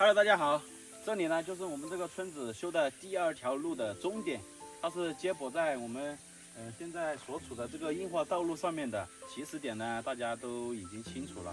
Hello， 大家好，这里呢就是我们这个村子修的第2条路的终点，它是接驳在我们现在所处的这个硬化道路上面的起始点呢，大家都已经清楚了。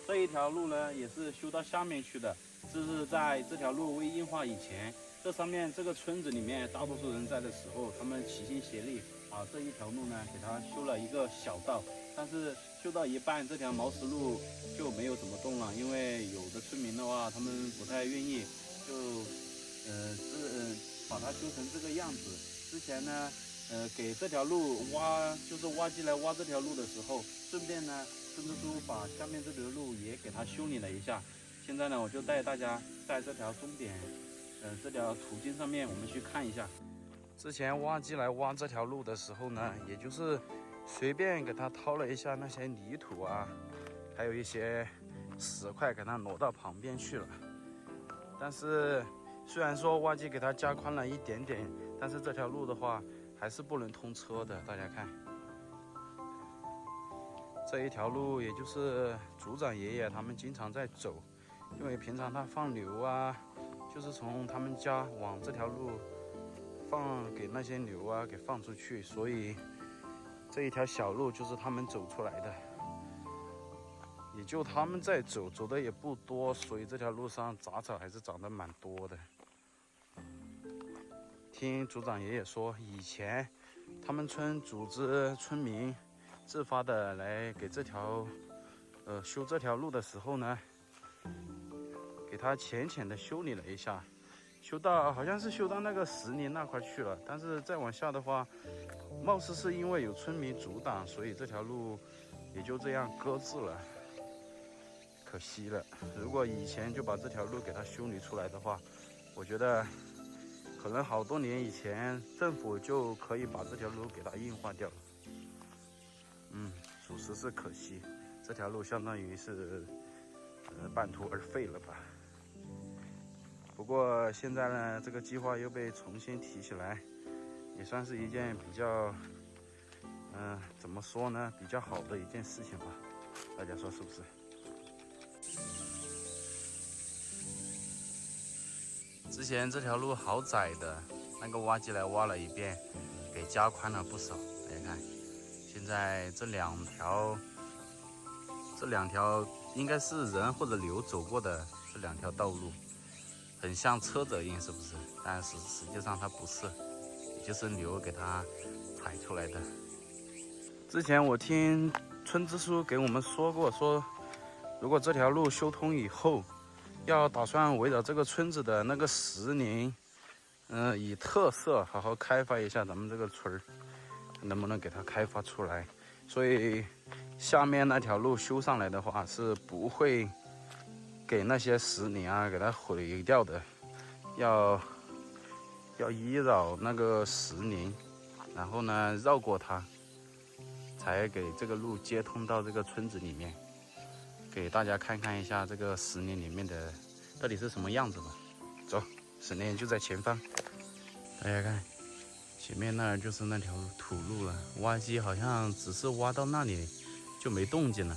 这一条路呢也是修到下面去的，这是在这条路未硬化以前，这上面这个村子里面大多数人在的时候，他们齐心协力把这一条路呢给它修了一个小道，但是修到一半，这条毛石路就没有怎么动了，因为有的村民的话，他们不太愿意，就把它修成这个样子。之前呢，给这条路就是挖机来挖这条路的时候，顺便呢，村支书把下面这条路也给它修理了一下。现在呢，我就带大家在这条终点，这条途径上面，我们去看一下。之前挖机来挖这条路的时候呢，也就是随便给它掏了一下那些泥土啊，还有一些石块给它挪到旁边去了。但是虽然说挖机给它加宽了一点点，但是这条路的话还是不能通车的。大家看，这一条路也就是组长爷爷他们经常在走，因为平常他放牛啊，就是从他们家往这条路给那些牛啊给放出去，所以这一条小路就是他们走出来的，也就他们在走，走的也不多，所以这条路上杂草还是长得蛮多的。听组长爷爷说，以前他们村组织村民自发的来给这条修这条路的时候呢，给他浅浅的修理了一下，好像是修到那个石林那块去了，但是再往下的话，貌似是因为有村民阻挡，所以这条路也就这样搁置了，可惜了。如果以前就把这条路给它修理出来的话，我觉得可能好多年以前政府就可以把这条路给它硬化掉了。属实是可惜，这条路相当于是半途而废了吧。不过现在呢，这个计划又被重新提起来，也算是一件比较，怎么说呢，比较好的一件事情吧。大家说是不是？之前这条路好窄的，那个挖机来挖了一遍，给加宽了不少。大家看，现在这两条应该是人或者牛走过的这2条道路。很像车辙印，是不是？但是实际上它不是，也就是牛给它踩出来的。之前我听村支书给我们说过，说如果这条路修通以后，要打算围绕这个村子的那个石林，以特色好好开发一下咱们这个村儿，能不能给它开发出来？所以下面那条路修上来的话，是不会给那些石林啊给它毁掉的，要依绕那个石林，然后呢绕过它，才给这个路接通到这个村子里面，给大家看看一下这个石林里面的到底是什么样子吧。走，石林就在前方，大家看，前面那儿就是那条土路了，挖机好像只是挖到那里就没动静了，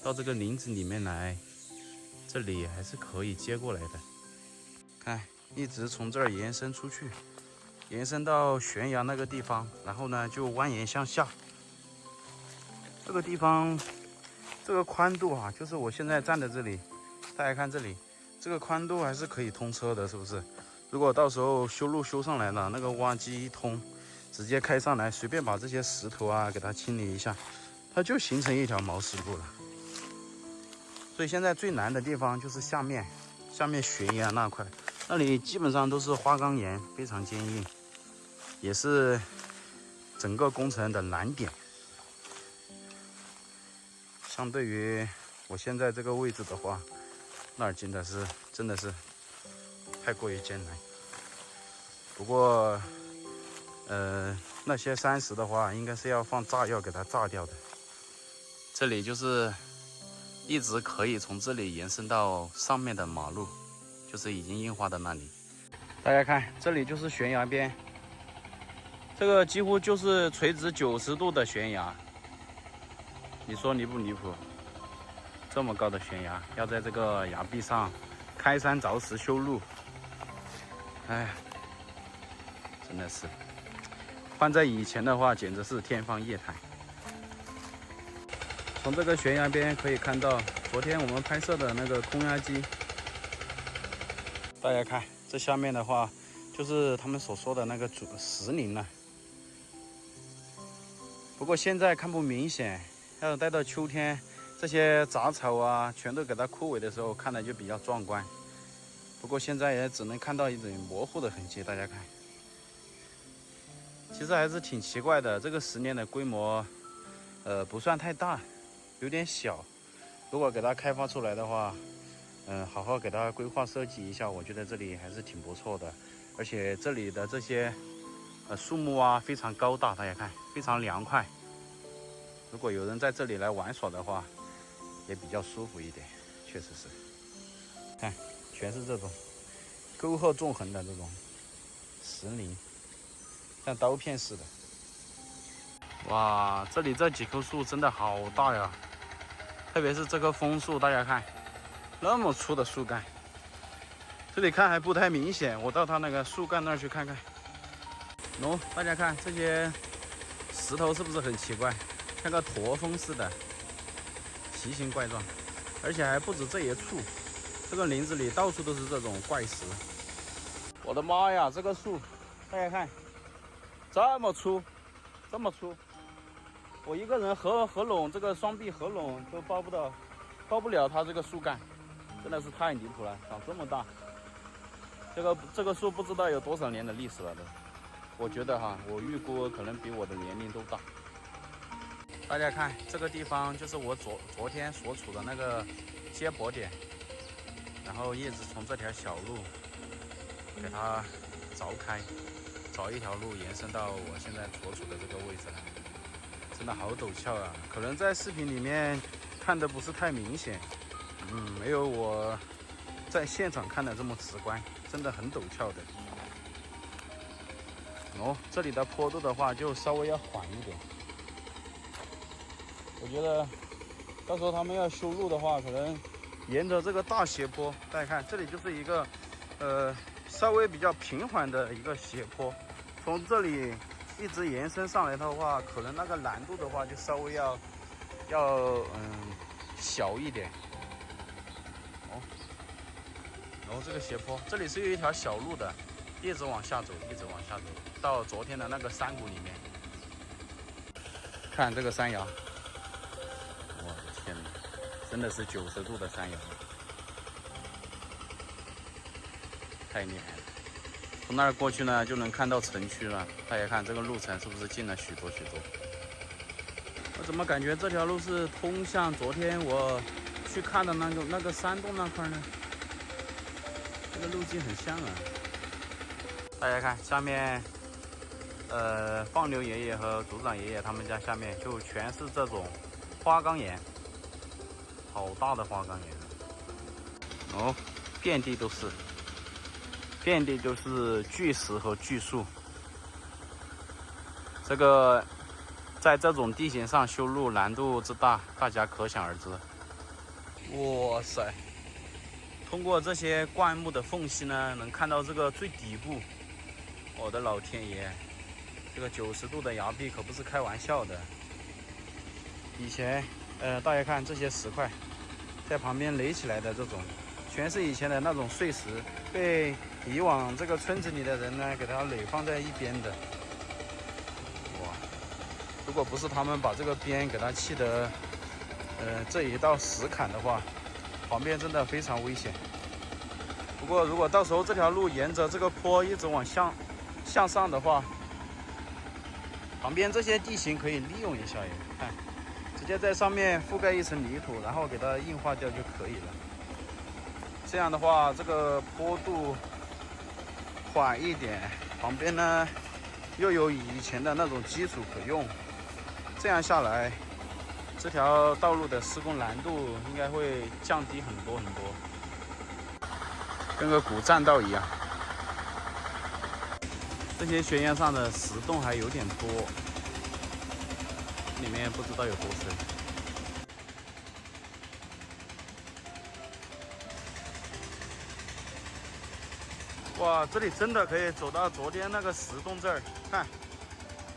到这个林子里面来，这里还是可以接过来的。看，一直从这儿延伸出去，延伸到悬崖那个地方，然后呢就蜿蜒向下。这个地方，这个宽度啊，就是我现在站在这里，大家看这里，这个宽度还是可以通车的，是不是？如果到时候修路修上来了，那个挖机一通，直接开上来，随便把这些石头啊给它清理一下，它就形成一条毛石路了。所以现在最难的地方就是下面悬崖那块，那里基本上都是花岗岩，非常坚硬，也是整个工程的难点。相对于我现在这个位置的话，那儿真的是太过于艰难。不过那些山石的话，应该是要放炸药给它炸掉的。这里就是一直可以从这里延伸到上面的马路，就是已经硬化的那里。大家看，这里就是悬崖边，这个几乎就是垂直90度的悬崖。你说离不离谱？这么高的悬崖，要在这个崖壁上开山凿石修路，哎，真的是换在以前的话，简直是天方夜谭。从这个悬崖边可以看到，昨天我们拍摄的那个空压机。大家看，这下面的话，就是他们所说的那个石林了。不过现在看不明显，要待到秋天，这些杂草啊，全都给它枯萎的时候，看着就比较壮观。不过现在也只能看到一种模糊的痕迹，大家看。其实还是挺奇怪的，这个石林的规模，不算太大，有点小。如果给它开发出来的话，好好给它规划设计一下，我觉得这里还是挺不错的。而且这里的这些树木啊，非常高大，大家看，非常凉快。如果有人在这里来玩耍的话，也比较舒服一点，确实是。看，全是这种沟壑纵横的这种石林，像刀片似的。哇，这里这几棵树真的好大呀！特别是这棵枫树，大家看，那么粗的树干。这里看还不太明显，我到它那个树干那儿去看看。大家看这些石头是不是很奇怪，像个驼峰似的，奇形怪状。而且还不止这一处，这个林子里到处都是这种怪石。我的妈呀，这个树，大家看，这么粗，这么粗，我一个人合拢这个双臂合拢都抱不了它这个树干，真的是太离谱了，长这么大。这个树不知道有多少年的历史了都。我觉得哈，我预估可能比我的年龄都大。大家看这个地方，就是我昨天所处的那个接驳点，然后叶子从这条小路给它凿开，找一条路延伸到我现在所处的这个位置来，真的好陡峭啊！可能在视频里面看的不是太明显，没有我在现场看的这么直观，真的很陡峭的。这里的坡度的话就稍微要缓一点。我觉得到时候他们要修路的话，可能沿着这个大斜坡，大家看这里就是一个稍微比较平缓的一个斜坡，从这里一直延伸上来的话，可能那个难度的话就稍微要小一点。然后这个斜坡这里是有一条小路的，一直往下走，一直往下走，到昨天的那个山谷里面。看这个山摇，我的天哪，真的是90度的山摇，太厉害了。从那儿过去呢，就能看到城区了。大家看这个路程是不是近了许多？我怎么感觉这条路是通向昨天我去看的那个山洞那块呢？这个路径很像啊。大家看下面，放牛爷爷和组长爷爷他们家下面就全是这种花岗岩，好大的花岗岩遍地都是巨石和巨树。这个在这种地形上修路难度之大，大家可想而知。哇塞！通过这些灌木的缝隙呢，能看到这个最底部。我的老天爷，这个90度的崖壁可不是开玩笑的。以前，大家看这些石块，在旁边垒起来的这种，全是以前的那种碎石，被以往这个村子里的人呢，给它垒放在一边的。哇！如果不是他们把这个边给它砌得，这一道石坎的话，旁边真的非常危险。不过，如果到时候这条路沿着这个坡一直往向上的话，旁边这些地形可以利用一下耶。看，直接在上面覆盖一层泥土，然后给它硬化掉就可以了。这样的话，这个坡度缓一点，旁边呢又有以前的那种基础可用，这样下来，这条道路的施工难度应该会降低很多，跟个古栈道一样。这些悬崖上的石洞还有点多，里面不知道有多深。哇，这里真的可以走到昨天那个石洞这儿，看，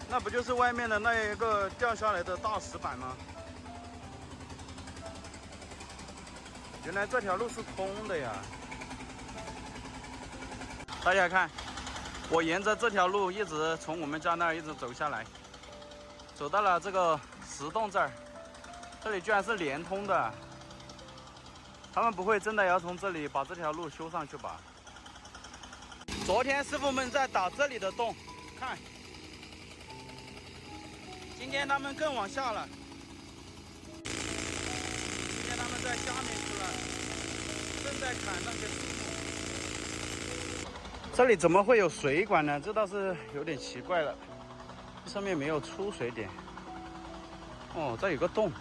那不就是外面的那一个掉下来的大石板吗？原来这条路是通的呀！大家看，我沿着这条路一直从我们家那儿一直走下来，走到了这个石洞这儿，这里居然是连通的。他们不会真的要从这里把这条路修上去吧？昨天师傅们在打这里的洞，看，今天他们更往下了。今天他们在下面去了，正在砍那些树木。这里怎么会有水管呢？这倒是有点奇怪了，上面没有出水点。哦，这有个洞，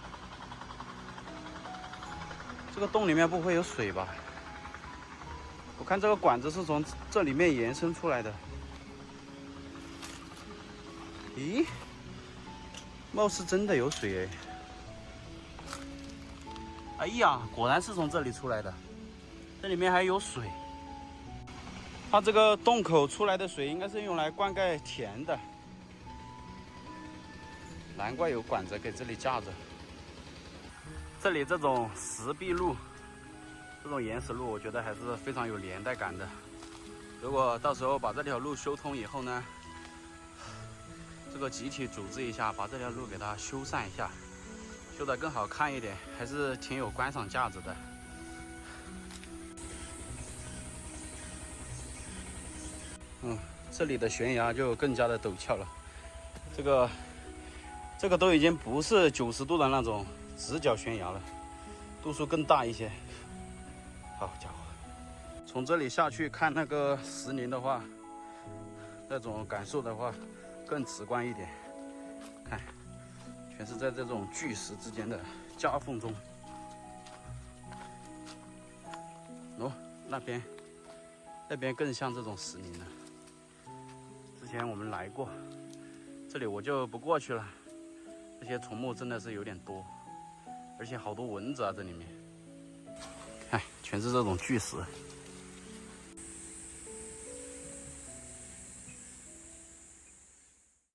这个洞里面不会有水吧？我看这个管子是从这里面延伸出来的。咦，貌似真的有水哎！哎呀，果然是从这里出来的，这里面还有水。它这个洞口出来的水应该是用来灌溉田的，难怪有管子给这里架着。这里这种石壁路，这种岩石路，我觉得还是非常有年代感的。如果到时候把这条路修通以后呢，这个集体组织一下，把这条路给它修缮一下，修得更好看一点，还是挺有观赏价值的。这里的悬崖就更加的陡峭了，这个都已经不是90度的那种直角悬崖了，度数更大一些。好家伙，从这里下去看那个石林的话，那种感受的话更直观一点。看，全是在这种巨石之间的夹缝中。哦，那边更像这种石林了。之前我们来过，这里我就不过去了。这些虫木真的是有点多，而且好多蚊子啊，这里面，看全是这种巨石。